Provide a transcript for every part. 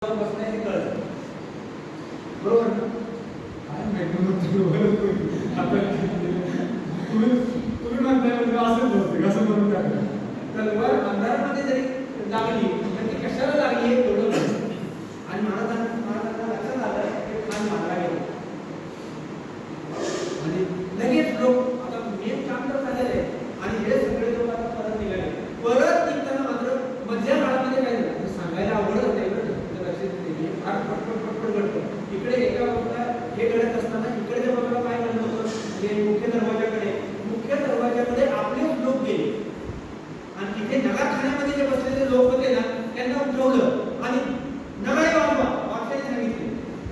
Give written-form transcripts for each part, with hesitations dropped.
बसण्याने कळत बरोबर ना. काय तुम्ही म्हणताय म्हणजे असंच होतं असं म्हणून टाकलं. तलवार अंधारामध्ये जरी लागली तर ती कशाला लागली हे कळलं नाही. आणि महाराजांना लक्षात आलं की खान मारला गेला आणि लगेच लोक आता मेन काम तर झालेलं आहे आणि हे सगळे लोक आता परत निघाले. परत निघताना मात्र मधल्या काळामध्ये काय झालं सांगायला अवघड होतं. फार पटपट घडतं. इकडे एका बाजूला हे घडत असताना इकडच्या बाजूला काय घडलं होतं हे मुख्य दरवाजाकडे आपलेच लोक गेले आणि तिथे नगारखान्यामध्ये जे बसलेले लोक होते ना त्यांना उठवलं आणि नगारे वाजवा बादशाहाने सांगितले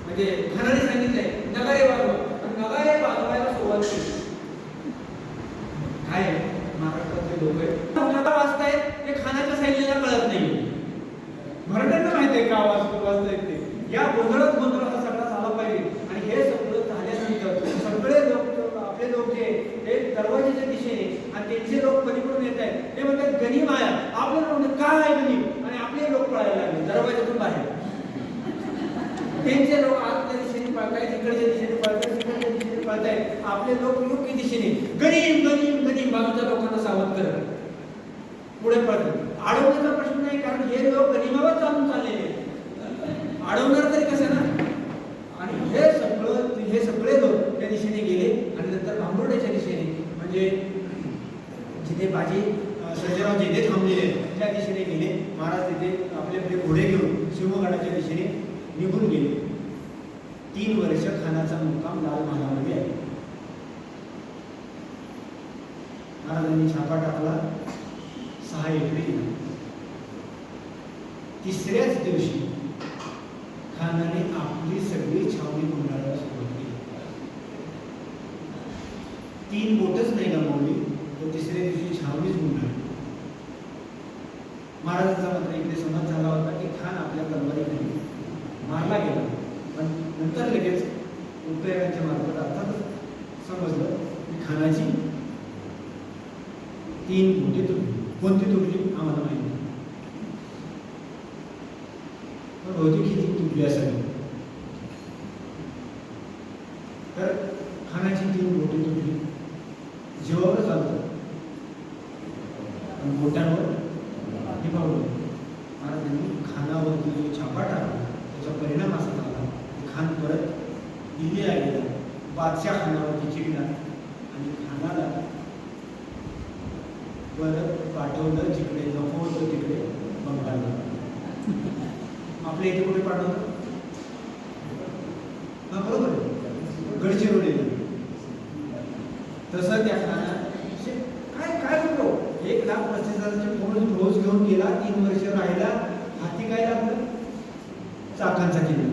म्हणजे खानाने सांगितलंय नगारे वाजवा आणि नगारे वाजवायला सुरुवात केली. काय महाराष्ट्रातले लोक आहेत वाजतायत ते खानाच्या सैन्याला कळत नाही. मराठ्यांना माहिती आहे का वाजतायत ते. या गोंधळात हा सगळा झाला पाहिजे आणि हे सगळं झाल्यानंतर सगळे लोक आपले लोक जे ते दरवाजाच्या दिशेने आणि त्यांचे लोक पलीकडून येत आहेत ते म्हणतात गनीम आया. आपल्याला म्हणतात काय आहे गनीम आणि आपले लोक पळायला लागले दरवाजातून बाहेर. त्यांचे लोक आतल्या दिशेने पळतायत इकडच्या दिशेने पळतायत तिकडच्या दिशेने पळतायत. आपले लोक योग्य दिशेने गनीम गनीम गनीम बाजूच्या लोकांना सावध करत पुढे पळतात. अडवण्याचा प्रश्न नाही कारण हे लोक गनिमावर चालून चाललेले अडवणार तरी कसं ना. आणि हे सगळे लोक त्या दिशेने गेले आणि नंतर भांबुर्ड्याच्या दिशेने म्हणजे जिथे बाजी सर्जेराव जेथे थांबलेले त्या दिशेने गेले. महाराज तिथे आपले आपले घोडे घेऊन सिंहगडाच्या दिशेने निघून गेले. 3 वर्ष खानाचा मुक्काम लाल महालामध्ये आहे. महाराजांनी छापा टाकला 6 एप्रिल. तिसऱ्याच दिवशी खानाने आपली सगळी छावणी गुंडाळायला सुरुवात केली. 3 बोटच नाही गमावली तर तिसऱ्या दिवशी छावणीच गुंडाळली. महाराजांचा मात्र इकडे समज झाला होता की खान आपल्या तलवारीने मारला गेला. पण नंतर लगेच उपयोगाच्या मार्फत अर्थातच समजलं की खानाची 3 बोटे तुटली. कोणती तुटली आम्हाला माहिती नाही पण बहुतेक ही तुटली असावी. तर खानाची 3 बोटे तुटली. जीवावर चालतं पण बोटांवर निभावलं. महाराजांनी खानावरती जो छापा टाकला त्याचा परिणाम असा झाला की खान परत दिल्लीला गेला. बादशाह खानावरती चिडला आणि खानाला परत पाठवलं जिकडे नको होतं तिकडे बंगालला. आपल्या इथे कुठे पाठवलं हा बरोबर गडचिरोलीला. तसं त्या खाना काय काय नको 1,35,000चे फौज घेऊन गेला. 3 वर्ष राहिला. हाती काय लागलं चाकांचा किल्ला.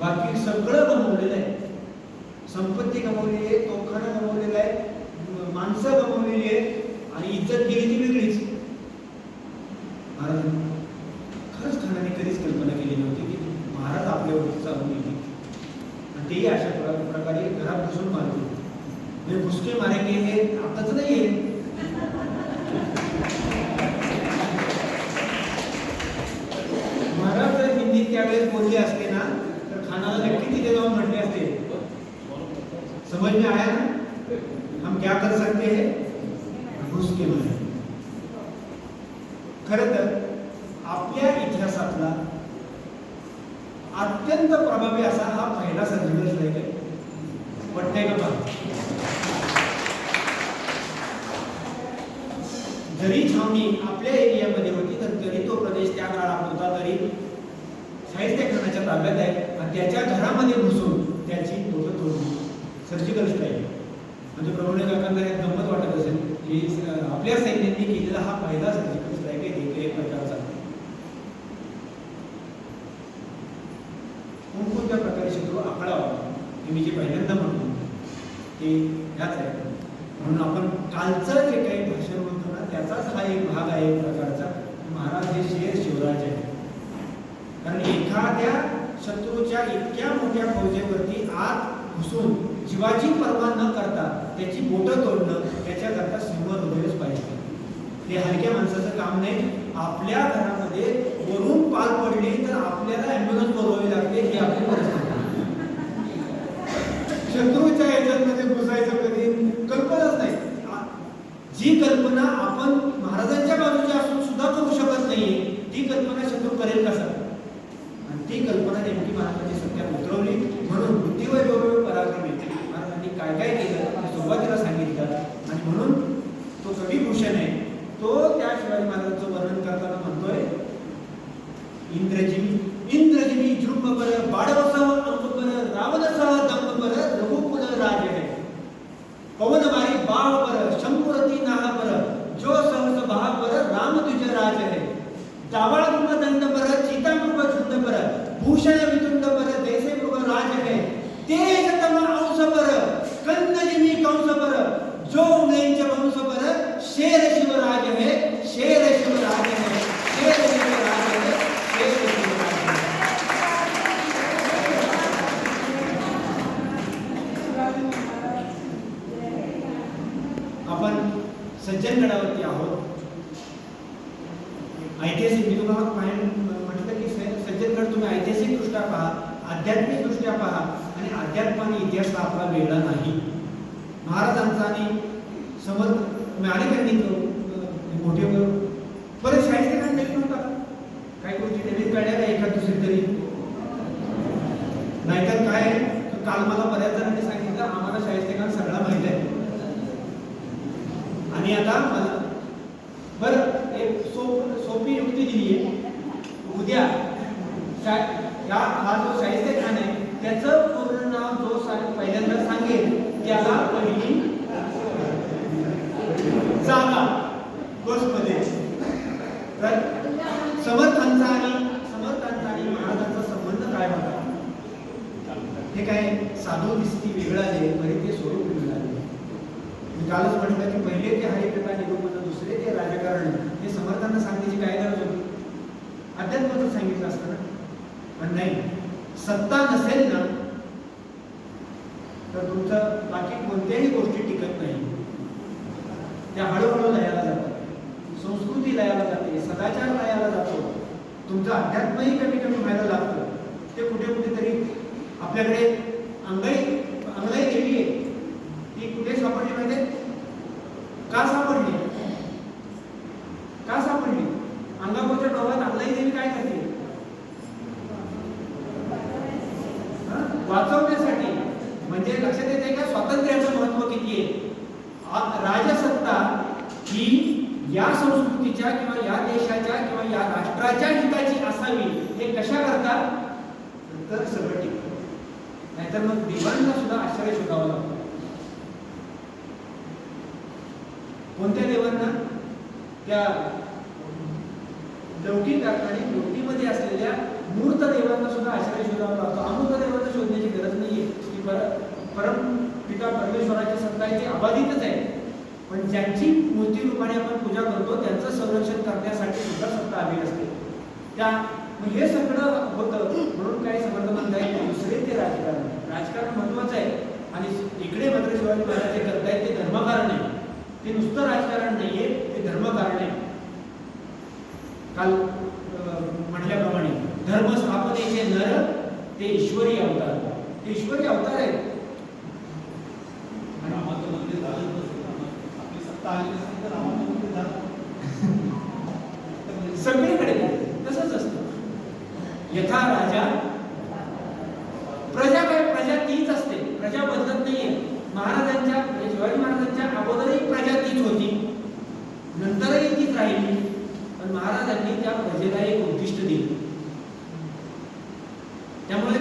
बाकी सगळं गमवलेलं आहे. संपत्ती गमवलेली आहे. तोफखाना गमवलेला आहे. माणसं गमवलेली आहे आणि इज्जत गेली ती वेगळीच. महाराज खरंच खानाने कधीच कल्पना केली नव्हती की महाराज आपल्यावरती चालून येतील आणि तेही अशा प्रकारे घरात घुसून मारतील. म्हणजे घुसके मारेंगे हे आताच नाही आहे. महाराज जर हिंदीत त्यावेळेस बोलले असते ना तर खानाला नक्की तिथे जाऊन म्हटले असते समझ में आया ना हम क्या कर सकते हैं घुसके मारे. खरं तर आपल्या इतिहासातला अत्यंत प्रभावी असा हा पहिला सर्जिकल स्ट्राईक आहे. वाटतंय का बघा. जरी छावणी आपल्या एरियामध्ये होती तर तरी तो प्रदेश त्या काळात होता तरी साहित्य खानाच्या ताब्यात आहे आणि त्याच्या घरामध्ये घुसून त्याची बोटं तोडली. सर्जिकल स्ट्राईक म्हणजे प्रभुणे काकांना एक गंमत वाटत असेल की आपल्या सैन्यांनी केलेला हा पहिला सर्जिकल स्ट्राईक आहे एक प्रकारचा. कोणत्या प्रकारे शत्रू आखळावा हे मी जे पहिल्यांदा म्हणतो ते ह्याच आहे. म्हणून आपण कालचं जे काही भाषण म्हणतो ना त्याचाच हा एक भाग आहे एक प्रकारचा. महाराज हे शेर शिवराज आहे. कारण एखाद्या शत्रूच्या इतक्या मोठ्या फौजेवरती आत घुसून जीवाची पर्वा न करता त्याची बोटं तोडणं त्याच्याकरता सिंह हृदयच पाहिजे. हे हलक्या माणसाचं काम नाही. आपल्या घरामध्ये वरून पाल पडली तर आपल्याला ॲम्ब्युलन्स बोलवावी लागते, ही आपली परिस्थिती. शत्रूच्या ह्याच्यामध्ये घुसायचं कधी कल्पनाच नाही. जी कल्पना आपण महाराजांच्या बाजूची असून सुद्धा करू शकत नाहीये, ती कल्पना शत्रू करेल कसा? आणि ती कल्पना नेमकी महाराजांनी सत्यात उतरवली. म्हणून बुद्धिवैभव पराक्रमी महाराजांनी काय काय केलं ते सुरुवातीला सांगितलं. आणि म्हणून तो कविभूषण आहे, तो त्या शिवाजी महाराजांचं वर्णन करताना म्हणतोय, इंद्रजिमी जृंभपर बाळवसह अंबपर रावणसह दंभपर रघुकुल राज है पवनवारी बाहपर शंकुरती नाहपर जो सहस बहापर राम तुझ राज है दावाळ कुंभ दंडपर चितामुख झुंडपर भूषण वितुंडपर जैसे मृग राज है तेज तम अंशपर कंदजिमी कंसपर जो उमलेंच वंशपर शेर शिवराज है शेर शिवराज है शेर शिवराज है शेर शिवराज है. आपण सज्जनगडावरती आहोत. ऐतिहासिक मी तुम्हाला म्हटलं की सज्जनगड तुम्ही ऐतिहासिक दृष्ट्या पहा, आध्यात्मिक दृष्ट्या पहा. आणि अध्यात्म आणि इतिहास हा आपला वेगळा नाही. महाराजांचा आणि समर्थ अनेकांनी मोठे बरेच शाहिस्ते खान नवीन होता, काही गोष्टी नवीन कळल्या नाही एखाद दुसरी तरी. नाहीतर काय, काल मला बऱ्याच जणांनी सांगितलं आम्हाला शाहिस्ते खान सगळा माहित आहे. आणि आता मला बरं एक सोपी युक्ती दिली आहे. उद्या हा जो शाहिस्ते खान आहे त्याचं पूर्ण नाव जो पहिल्यांदा सांगेल त्याला पहिली जागा बसमध्ये. तर समर्थांचा आणि महाराजांचा संबंध काय होता हे काय साधू दिसती वेगळा आहे, बरे ते स्वरूप वेगळं आहे. मी कालच म्हटलं की पहिले ते हरिकथा निरूपण, दुसरे ते राजकारण. हे समर्थांना सांगण्याची काय गरज होती? अध्यात्माचं सांगितलं असतं ना. पण नाही, सत्ता नसेल ना तर तुमचं बाकी कोणत्याही गोष्टी टिकत नाही. त्या हळूहळू लयाला जातात, संस्कृती लयाला जाते, सदाचार लयाला जातो, तुमचं अध्यात्मही कमी कमी व्हायला लागतं. ते कुठे कुठेतरी आपल्याकडे अंगाई देवी आहे, ती कुठे सापडली माहिती? का सापडली? अंगापूरच्या डोहात अंगाई देवी काय करते? वाचवण्यासाठी. म्हणजे लक्षात येते का स्वातंत्र्याचं महत्व किती आहे? राजसत्ता ही या संस्कृतीच्या किंवा या देशाच्या किंवा या राष्ट्राच्या हिताची असावी. हे कशा करता? तर सगळं टिकतं. नाहीतर मग दिवाणांना सुद्धा आश्रय शोधावा लागतो. कोणत्या देवांना? त्या लौकिक अर्थाने मूर्तीमध्ये असलेल्या मूर्त देवांना सुद्धा आश्रय शोधावा लागतो. अमूर्त देवांना शोधण्याची गरज नाहीये. की परम पिता परमेश्वराची सत्ता आहे ती अबाधितच आहे. पण ज्यांची मूर्ती रूपाने आपण पूजा करतो त्यांचं संरक्षण करण्यासाठी सुद्धा सत्ता हवी असते. त्या हे सगळं होतं. म्हणून काही समर्थ म्हणताय दुसरे ते राजकारण महत्वाचं आहे. आणि इकडे मात्र शिवाजी महाराज जे करतायत ते धर्मकारण आहे. ते नुसतं राजकारण नाहीये, ते धर्मकारण आहे. काल म्हटल्याप्रमाणे धर्मस्थापनेचे नर ते ईश्वरी अवतार. ते ईश्वरी अवतार आहेत. सगळीकडे तसंच असतं. यथा राजा प्रजा काय? प्रजा तीच असते, प्रजा बदलत नाहीये. महाराजांच्या शिवाजी महाराजांच्या अगोदरही प्रजा तीच होती, नंतरही तीच राहिली. पण महाराजांनी त्या प्रजेला एक उद्दिष्ट दिलं. त्यामुळे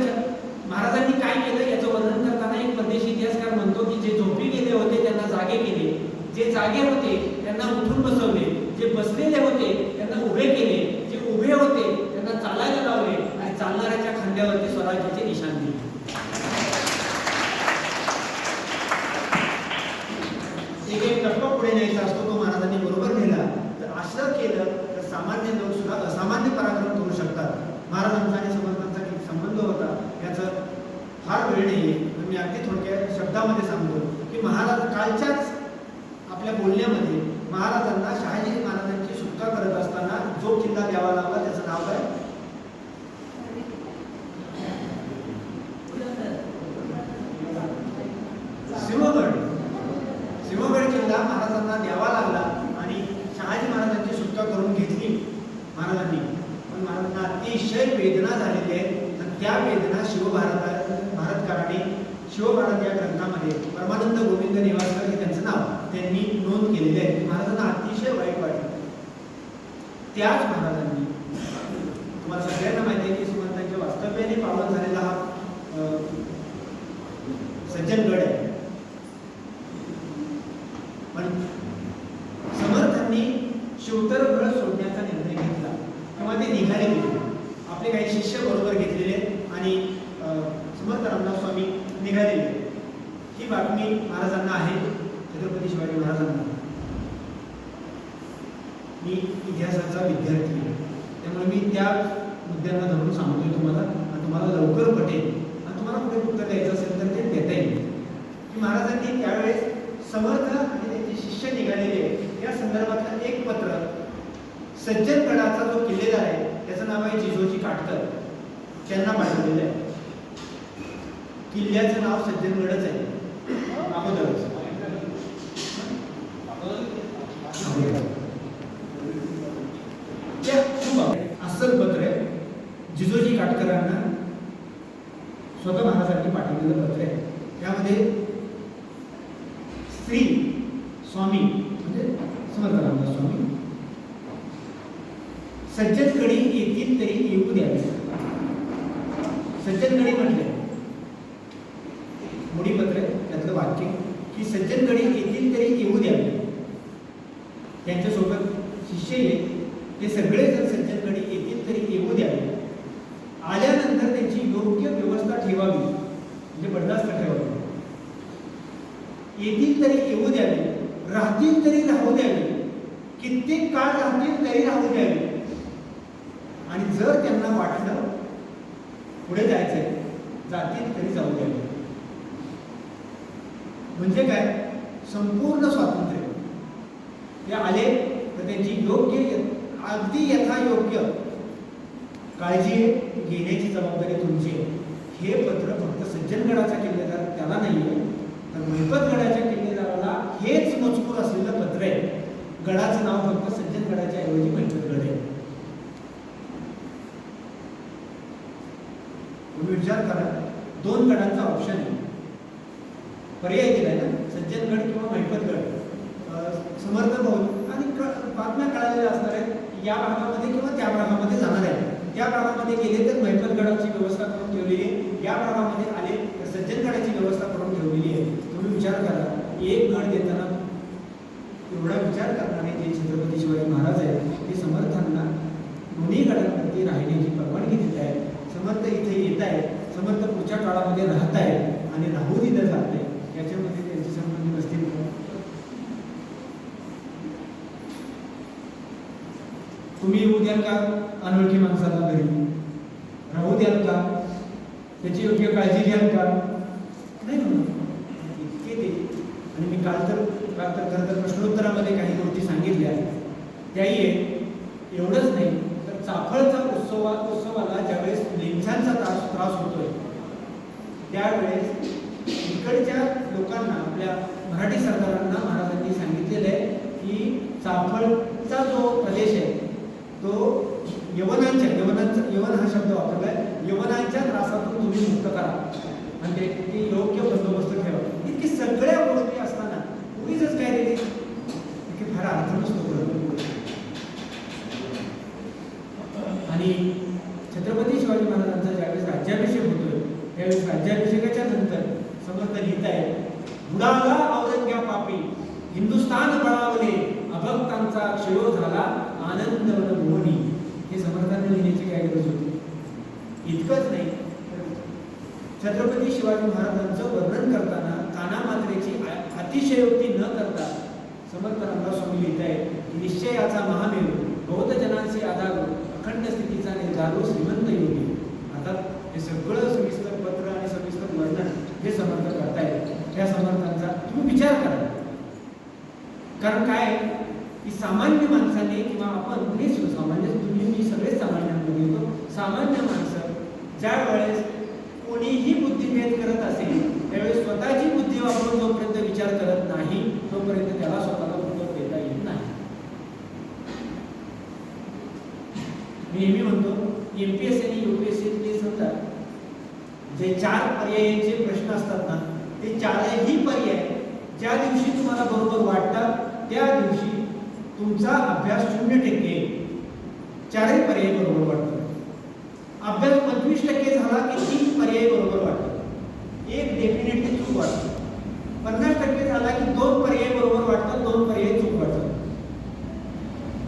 महाराजांनी काय केलं याचं वर्णन करताना एक परदेशी इतिहासकार म्हणतो की जे झोपी गेले होते त्यांना जागे केले, जे जागे होते त्यांना उठून बसवले, जे बसलेले होते त्यांना उभे केले, जे उभे होते त्यांना चालायला लावले आणि चालणाऱ्याच्या खांद्यावरती स्वराज्याचे निशाण दिले. एक टप्पा पुढे न्यायचा असतो, तो महाराजांनी बरोबर नेला. तर असं केलं तर सामान्य लोक सुद्धा असामान्य पराक्रम करू शकतात. महाराजांचा आणि समर्थांचा किती संबंध होता याचं फार वेळ नाहीये. मी अगदी थोडक्या शब्दामध्ये सांगतो की महाराज कालच्याच आपल्या बोलण्यामध्ये महाराजांना शहाजी महाराज जो किल्ला द्यावा लागला त्याचं नाव काय? सिंहगड. सिंहगड किल्ला महाराजांना द्यावा लागला आणि शहाजी महाराजांची सुटका करून घेतली महाराजांनी. पण महाराजांना अतिशय वेदना झालेली आहे आणि त्या वेदना भारतकाराने शिवभारत या ग्रंथामध्ये परमानंद गोविंद नेवासकर हे त्यांचं नाव त्यांनी नोंद केलेले आहे. महाराजांना अतिशय वाईट वाटलं. त्याच महाराजांनी, तुम्हाला सगळ्यांना माहिती आहे की श्रीमंतांच्या वास्तव्याने पावन झालेला हा सज्जनगड आहे. पण समर्थांनी शिवतरगड सोडण्याचा निर्णय घेतला तेव्हा ते निघाले गेले. आपले काही शिष्य बरोबर घेतलेले आणि समर्थ रामदास स्वामी निघालेले. ही बातमी महाराजांना आहे, छत्रपती शिवाजी महाराजांना. मी इतिहासाचा विद्यार्थी आहे त्यामुळे मी त्या मुद्द्यांना धरून सांगतोय तुम्हाला आणि तुम्हाला लवकर पटेल आणि तुम्हाला कुठे उत्तर द्यायचं असेल तर ते देता येईल. की महाराजांनी त्यावेळेस समर्थ आणि त्यांचे शिष्य निघालेले या संदर्भातलं एक पत्र सज्जनगडाचा जो किल्लेदार आहे त्याचं नाव आहे जिजोजी काटकर, त्यांना पाठवलेलं आहे. किल्ल्याचं नाव सज्जनगडच आहे अगोदरच. अस्सल पत्र आहे, जिजोजी काटकरांना स्वतः महाराजांनी पाठवलेलं पत्र आहे. त्यामध्ये श्री स्वामी म्हणजे समर्थ रामदास स्वामी सज्जनगडी येतील तरी येऊ द्यावे. सज्जनगडी म्हटले मोडी पत्र त्यातलं वाक्य की सज्जनगडी येतील तरी येऊ द्यावे. त्यांच्यासोबत शिष्य येत ते सगळे जर सज्जनगडी येतील तरी येऊ द्यावे. आल्यानंतर त्यांची योग्य व्यवस्था ठेवावी म्हणजे बंदास्त ठेवावी. येतील तरी येऊ द्यावे, राहतील तरी राहू द्यावे, कित्येक काळ राहतील तरी राहू द्यावे. आणि जर त्यांना वाटलं पुढे जायचंय जातील तरी जाऊ द्यावे. म्हणजे काय? संपूर्ण स्वातंत्र्य. ते आले तर त्यांची योग्य अगदी यथायोग्य काळजी घेण्याची जबाबदारी तुमची आहे. हे पत्र फक्त सज्जनगडाचा किल्लेदार त्याला नाही आहे तर महिपतगडाच्या किल्लेदाराला हेच मजकूर असलेलं पत्र आहे. गडाचं नाव फक्त सज्जनगडाच्या ऐवजी महिपतगड आहे. तुम्ही विचार करा, दोन गडांचा ऑप्शन आहे, पर्याय दिलाय ना, सज्जनगड किंवा महिपतगड. समर्थ भाऊ आणि बातम्या कळालेल्या असणार आहेत या भागामध्ये किंवा त्या भागामध्ये जाणार आहे. त्या भागामध्ये गेले तर महिपतगडाची व्यवस्था करून ठेवलेली आहे, या भागामध्ये आले तर सज्जनगडाची व्यवस्था करून ठेवलेली आहे. तुम्ही विचार करा, एक गड देताना एवढा विचार करणारे जे छत्रपती शिवाजी महाराज आहेत ते समर्थांना दोन्ही गडांवरती राहण्याची परवानगी देत आहेत. समर्थ इथे येत आहेत, समर्थ पुढच्या काळामध्ये राहत आहेत आणि राहू दिलं जात आहे. याच्यामध्ये त्यांचे संबंध नसतील. तुम्ही येऊ द्याल का अनोळखी माणसाला घरी? राहू द्याल का? त्याची योग्य काळजी घ्याल का? नाही म्हणून इतके ते. आणि मी काल तर खरं तर प्रश्नोत्तरामध्ये काही गोष्टी सांगितल्या त्याही एवढंच नाही तर चाफळचा उत्सवाला ज्यावेळेस लेंझांचा त्रास होतोय त्यावेळेस इकडच्या लोकांना आपल्या मराठी सरकारांना महाराजांनी सांगितलेलं आहे की चाफळचा जो प्रदेश आहे तो यवन हा शब्द वापरलाय, यवनांच्या त्रासातून तुम्ही मुक्त करा आणि ते योग्य बंदोबस्त ठेवा. इतकी सगळ्या गोष्टी असताना उगीच काय दिली की फार अर्थ नसतो. आणि छत्रपती शिवाजी महाराजांचा ज्यावेळेस राज्याभिषेक होतोय त्यावेळेस राज्याभिषेकाच्या नंतर समर्थ लिहित आहे, बुडाला औरंग्या पापी हिंदुस्थान बळावले अभक्तांचा क्षयो झाला आनंद मोहनी. हे समर्थांना लिहिण्याची काय गरज होती? इतकंच नाही, छत्रपती शिवाजी महाराजांचं वर्णन करताना कानामात्रेची अतिशयोक्ती न करता समर्थ रामदास स्वामी लिहित आहेत की निश्चयाचा महामेरू बौद्ध जनांचे आधार अखंड स्थितीचा निर्धारो श्रीमंत योगी. आता हे सगळं सविस्तर पत्र आणि सविस्तर वर्णन जे समर्थ करतायत त्या समर्थांचा तुम्ही विचार करा. कारण काय की सामान्य माणसाने किंवा आपण हे सामान्य सामान्य माणसं ज्या वेळेस कोणीही बुद्धिभेद करत असेल त्यावेळेस स्वतःची बुद्धी वापरून जोपर्यंत विचार करत नाही तोपर्यंत त्याला स्वतःला उत्तर देता येत नाही. मी नेहमी म्हणतो एमपीएससी आणि यूपीएससी समजा जे 4 पर्यायांचे प्रश्न असतात ना ते 4ही पर्याय ज्या दिवशी तुम्हाला बरोबर वाटतात त्या दिवशी तुमचा अभ्यास 0% 4ही पर्याय बरोबर वाटतात. अभ्यास 25% झाला की 3 पर्याय बरोबर वाटतात. एक डेफिनेटली चूक वाटतं. 50% झाला की 2 पर्याय बरोबर वाटतात, 2 पर्याय चूक वाटतात.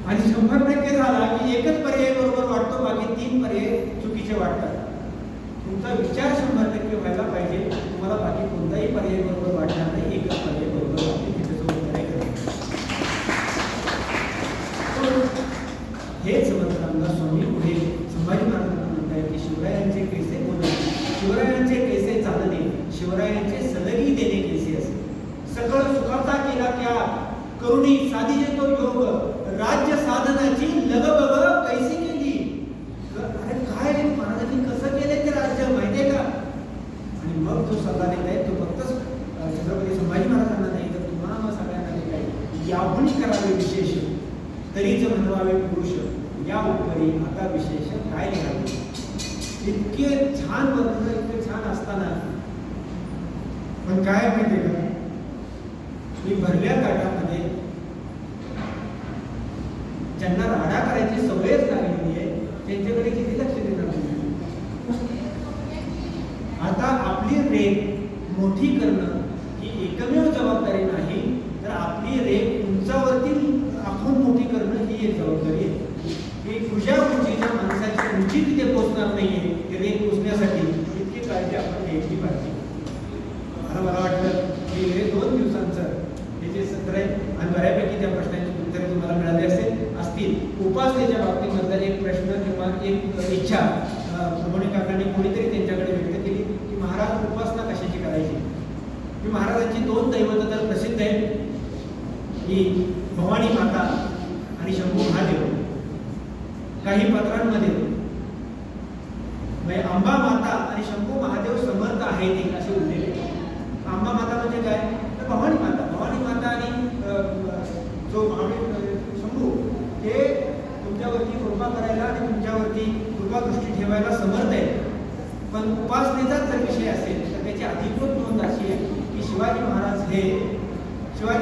आणि 100% झाला की एकच पर्याय बरोबर वाटतो, बाकी 3 पर्याय चुकीचे वाटतात. तुमचा विचार 100% व्हायला पाहिजे. तुम्हाला बाकी कोणताही पर्याय बरोबर वाटणार नाही, एकच पर्याय बरोबर वाटेल हे त्याचं उत्तर आहे. हेच मंत्रांना स्वामी पुढे संभाजी महाराजांना म्हणतात की शिवरायांचे कैसे बोलणे, शिवरायांचे कैसे चालणे, शिवरायांचे सलगी देणे कैसे असे. सकळ सुखाचा केला त्या करुणी साधिजे तो योग, राज्य साधनाची लगबग कैसी केली. अरे काय महाराजांनी कसं केलंय ते राज्य माहितीये का. आणि मग जो सल्ला देत आहे तो फक्त छत्रपती संभाजी महाराजांना नाही तर तुम्हाला सगळ्यांना देत आहे. याहुनी करावे विशेष तरीच म्हणवावे पुरुष, या उपरी आता विशेष काय लिहावे. इतके छान वर्णन इतके छान असताना पण काय माहितीये का मी भरल्या ताटामध्ये ज्यांना राडा करायची सवयच लागलेली आहे त्यांच्याकडे किती लक्ष देणार. आता आपली रेख मोठी करणं ही एकमेव जबाबदारी नाही तर आपली रेख उंचावरती आखून मोठी करणं ही एक जबाबदारी आहे. की तुझ्या उंचीच्या माणसाची उंची तिथे पोहोचणार नाहीये ते रेख पोचण्यासाठी इतकी काळजी आपण घ्यायची पाहिजे. मला वाटतं की हे 2 दिवसांचं हे जे सत्र आहे आणि बऱ्यापैकी त्या प्रश्नांची उत्तरे तुम्हाला मिळाली असतील. उपासनेच्या बाबतीमधला एक प्रश्न किंवा एक इच्छा प्रभुणे काकांनी कोणीतरी त्यांच्याकडे व्यक्त केली की महाराज उपासना कशाची करायची. की महाराजांची 2 दैवत तर प्रसिद्ध आहेत की भवानी माता आणि शंभू महादेव. काही पत्रांमध्ये अंबा माता आणि शंभू महादेव समर्थ आहेत असे उल्लेख आहे. अंबा माता म्हणजे काय तर भवानी माता. भवानी माता आणि जो शंभू हे तुमच्यावरती कृपा करायला आणि तुमच्यावरती कृपा दृष्टी ठेवायला समर्थ आहे. पण उपासनेचाच जर विषय असेल तर त्याची अधिकृत नोंद अशी आहे की शिवाजी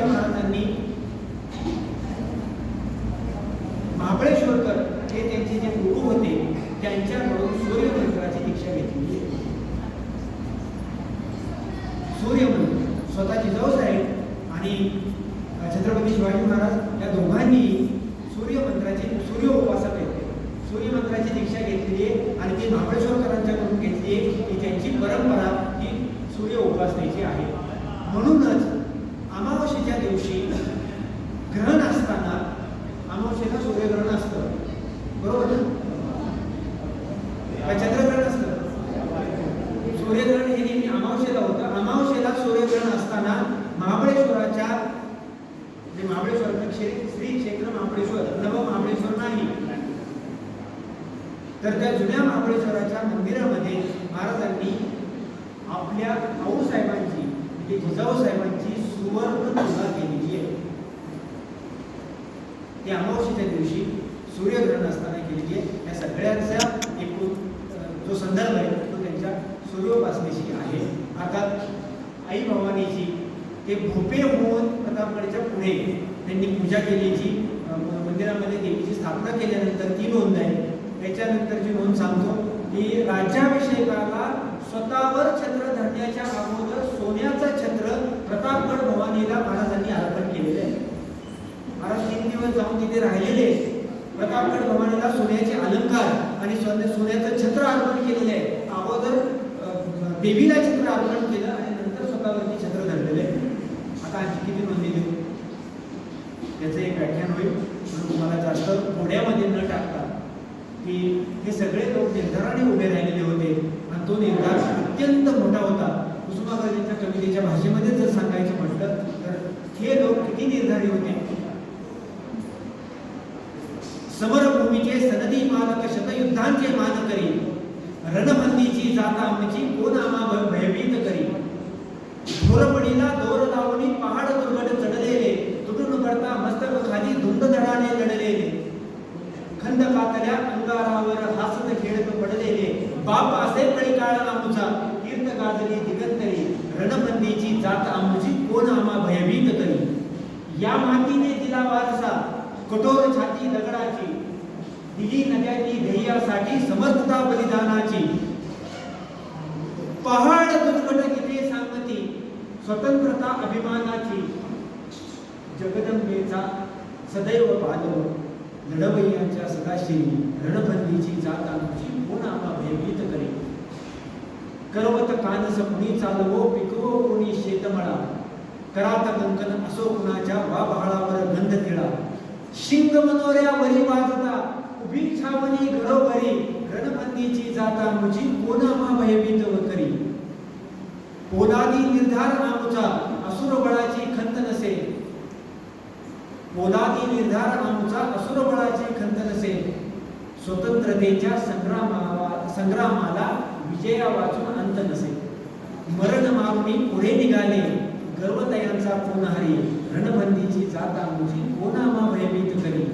महाराजांनी महाबळेश्वरकर हे त्यांचे जे गुरु होते त्यांच्याकडून सूर्यमंत्राची दीक्षा घेतली. सूर्यमंत्र स्वतः जिजाऊसाहेब आणि छत्रपती शिवाजी महाराज या दोघांनी सूर्य उपासक आहेत. सूर्यमंत्राची दीक्षा घेतलेली आहे आणि ती महाबळेश्वरकरांच्याकडून घेतली आहे की त्यांची परंपरा ही सूर्य उपासनेची आहे. म्हणूनच अमावस्येच्या दिवशी ग्रहण असताना अमावस्येला सूर्यग्रहण असतं बरोबर ना. चंद्रग्रहण असतं. सूर्यग्रहण हे नेहमी अमावस्येला होतं. अमावस्येला सूर्यग्रहण असताना महाबळेश्वराच्या जे महाबळेश्वर श्री क्षेत्र महाबळेश्वर नव महाबळेश्वर नाही तर त्या जुन्या महाबळेश्वराच्या मंदिरामध्ये महाराजांनी आपल्या आऊसाहेबांची म्हणजे जिजाऊसाहेबांची सुवर्ण तुला केलेली आहे. ती अमावस्येच्या दिवशी सूर्यग्रहण असताना केलेली आहे. या सगळ्यांचा एकूण जो संदर्भ आहे तो त्यांच्या सूर्योपासनेशी आहे. अर्थात आई भवानीची ते भोपे होऊन प्रतापगडच्या पुढे त्यांनी पूजा केल्याची मंदिरामध्ये देवीची स्थापना केल्यानंतर ती नोंद आहे. त्याच्यानंतरची नोंद सांगतो की राज्याभिषेकाला स्वतःवर छत्र धरण्याच्या अगोदर सोन्याचं छत्र प्रतापगड भवानीला महाराजांनी अर्पण केलेलं आहे. महाराज 3 दिवस जाऊन तिथे राहिलेले. प्रतापगड भवानीला सोन्याचे अलंकार आणि सोन्याचं छत्र अर्पण केलेले आहे. अगोदर देवीला छत्र अर्पण केलं आणि नंतर स्वतःवरती छत्र धरलेलं आहे. आता आणखी किती नोंदी देऊ त्याचं एक व्याख्यान होईल. म्हणून तुम्हाला जास्त घोड्यामध्ये न टाकता की हे सगळे लोक निर्धाराने उभे राहिलेले होते आणि तो निर्धार अत्यंत मोठा होता. कुसुमाग्रजांच्या कवितेच्या भाषेमध्ये जर सांगायचं म्हटलं तर हे लोक किती निर्धारी होते. समरभूमीचे आमचे सनदी मालक शतयुद्धांचे मान करी रणबंदीची जाता आमची कोण आम्हा भयभीत करी घोरपडीला दोर लावणी पहाड दुर्गट चढलेले तुटून पडता मस्तक खाली धुंदधडाने लढलेले खंड कातल्या अंगारावर हासत खेळत पडलेले बाप असे कळीकाळ आमचा कीर्त गाजली दिगंतरी रणबंदीची जात आमची कोण आम्हा भयभीत करी या मातीने दिला वारसा कठोर छाती दगडाची दिली नद्याची ध्येयासाठी समर्थता बलिदानाची पहाड दुर्गट इथे सांगती स्वतंत्रता अभिमानाची जगदंबेचा सदैव बांधव लढवय्यांच्या सदाशिवी रणबंदीची जात आमची कोण आम्हा भयभीत करी करवत कानस कुणी चालवो पिकवो कोणी शेतमळा करात कंकन असो कुणाच्या वा बहाळावर गंध तिळा शिंग मनोऱ्या वरी वाजता उभी छावणी घरोघरी रणबंदीची जाता आमची कोण आम्हा भयभीत करी पोलादी निर्धार आमचा असुर बळाची खंत नसे पोलादी निर्धार आमचा असुर बळाची खंत नसे स्वतंत्रतेच्या संग्रामाला विजया वाचून अंत नसे मरण मागणी पुढे निघाले गर्वतयांचा कोण हरी रणबंदीची जात आमची कोण आम्हा भयभीत करी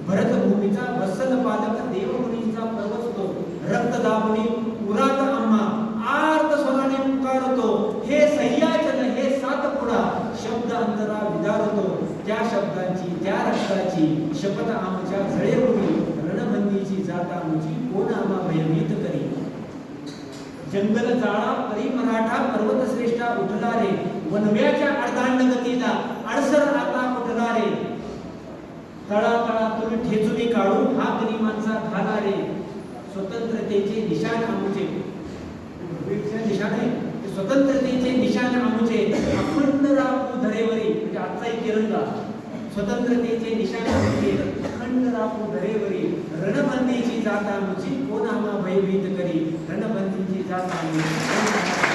भरतभूमीचा वत्सल पालक देवमुनींचा पर्वतो रक्त दाबणी उरात आम्हा आर्त स्वराने पुकारतो हे सह्याचल हे सातपुडा शब्द अंतरा विदारतो त्या शब्दाची त्या रक्ताची शपथ आमच्या झळेउडी रणबंदीची जात आमची कोण आम्हा भयभीत करी जंगल जाळा परी मराठा पर्वत श्रेष्ठा उठला रे वनव्याच्या अर्धांड गतीला अडसर आता उठला रे तळातळातून ठेचुनी काढू हा गरिमांचा घाला रे स्वतंत्रतेचे निशाण आमचे निशाण आहे स्वतंत्रतेचे निशाण आमचे अखंड राखू धरेवरी म्हणजे आजचाही तिरंगा स्वतंत्रतेचे निशाण आमचे अखंड राखू धरेवरी रणबंदीची जात आमची कोण आम्हा भयभीत करी रणबंदीची जात आमची